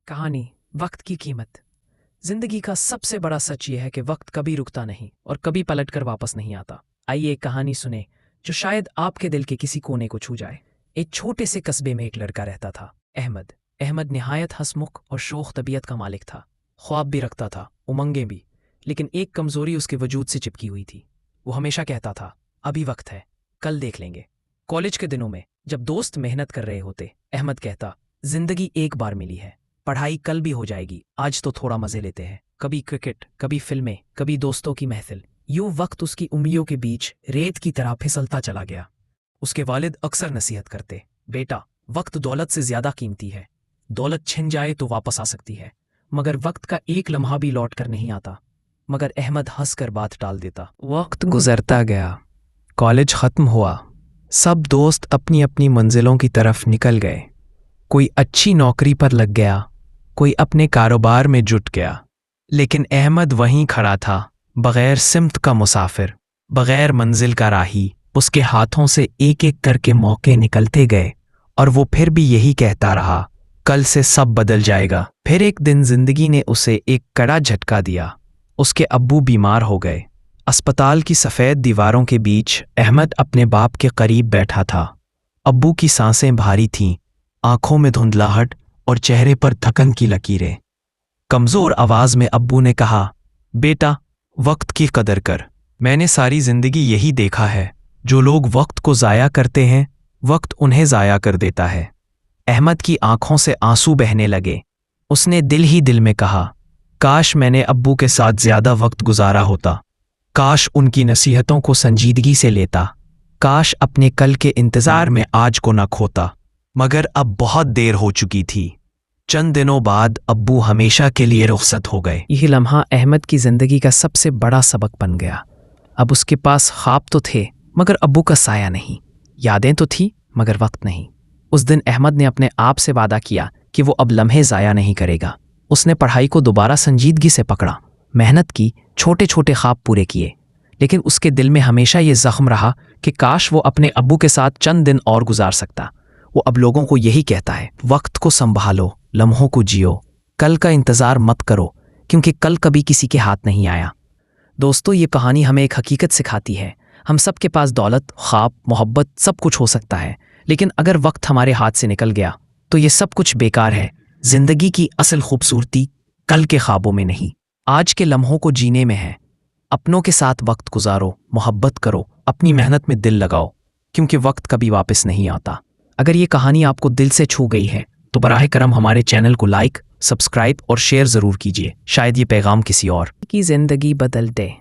कहानी वक्त की कीमत। जिंदगी का सबसे बड़ा सच ये है कि वक्त कभी रुकता नहीं और कभी पलटकर वापस नहीं आता। आइए एक कहानी सुने जो शायद आपके दिल के किसी कोने को छू जाए। एक छोटे से कस्बे में एक लड़का रहता था, अहमद। अहमद निहायत हंसमुख और शोख तबीयत का मालिक था। ख्वाब भी रखता था, उमंगें भी, लेकिन एक कमजोरी उसके वजूद से चिपकी हुई थी। वो हमेशा कहता था, अभी वक्त है, कल देख लेंगे। कॉलेज के दिनों में जब दोस्त मेहनत कर रहे होते, अहमद कहता, जिंदगी एक बार मिली है, पढ़ाई कल भी हो जाएगी, आज तो थोड़ा मजे लेते हैं। कभी क्रिकेट, कभी फिल्में, कभी दोस्तों की महफिल। यूं वक्त उसकी उंगलियों के बीच रेत की तरह फिसलता चला गया। उसके वालिद अक्सर नसीहत करते, बेटा वक्त दौलत से ज्यादा कीमती है। दौलत छिन जाए तो वापस आ सकती है, मगर वक्त का एक लम्हा भी लौट कर नहीं आता। मगर अहमद हंसकर बात टाल देता। वक्त गुजरता गया, कॉलेज खत्म हुआ, सब दोस्त अपनी अपनी मंजिलों की तरफ निकल गए। कोई अच्छी नौकरी पर लग गया, कोई अपने कारोबार में जुट गया, लेकिन अहमद वहीं खड़ा था, बगैर सिमत का मुसाफिर, बगैर मंजिल का राही। उसके हाथों से एक एक करके मौके निकलते गए और वो फिर भी यही कहता रहा, कल से सब बदल जाएगा। फिर एक दिन जिंदगी ने उसे एक कड़ा झटका दिया। उसके अब्बू बीमार हो गए। अस्पताल की सफ़ेद दीवारों के बीच अहमद अपने बाप के करीब बैठा था। अब्बू की सांसें भारी थीं, आंखों में धुंधलाहट और चेहरे पर थकन की लकीरें। कमज़ोर आवाज़ में अब्बू ने कहा, बेटा वक्त की कदर कर। मैंने सारी जिंदगी यही देखा है, जो लोग वक्त को ज़ाया करते हैं, वक्त उन्हें ज़ाया कर देता है। अहमद की आंखों से आंसू बहने लगे। उसने दिल ही दिल में कहा, काश मैंने अब्बू के साथ ज़्यादा वक्त गुजारा होता, काश उनकी नसीहतों को संजीदगी से लेता, काश अपने कल के इंतज़ार में आज को न खोता। मगर अब बहुत देर हो चुकी थी। चंद दिनों बाद अब्बू हमेशा के लिए रुखसत हो गए। यही लम्हा अहमद की जिंदगी का सबसे बड़ा सबक बन गया। अब उसके पास ख्वाब तो थे, मगर अब्बू का साया नहीं। यादें तो थी, मगर वक्त नहीं। उस दिन अहमद ने अपने आप से वादा किया कि वो अब लम्हे ज़ाया नहीं करेगा। उसने पढ़ाई को दोबारा संजीदगी से पकड़ा, मेहनत की, छोटे छोटे ख्वाब पूरे किए, लेकिन उसके दिल में हमेशा ये जख्म रहा कि काश वो अपने अब्बू के साथ चंद दिन और गुजार सकता। वो अब लोगों को यही कहता है, वक्त को संभालो, लम्हों को जियो, कल का इंतज़ार मत करो, क्योंकि कल कभी किसी के हाथ नहीं आया। दोस्तों, ये कहानी हमें एक हकीकत सिखाती है। हम सब के पास दौलत, ख्वाब, मोहब्बत सब कुछ हो सकता है, लेकिन अगर वक्त हमारे हाथ से निकल गया तो ये सब कुछ बेकार है। जिंदगी की असल खूबसूरती कल के ख्वाबों में नहीं, आज के लम्हों को जीने में है। अपनों के साथ वक्त गुजारो, मोहब्बत करो, अपनी मेहनत में दिल लगाओ, क्योंकि वक्त कभी वापस नहीं आता। अगर ये कहानी आपको दिल से छू गई है तो बराह करम हमारे चैनल को लाइक, सब्सक्राइब और शेयर ज़रूर कीजिए। शायद ये पैगाम किसी और की ज़िंदगी बदल दे।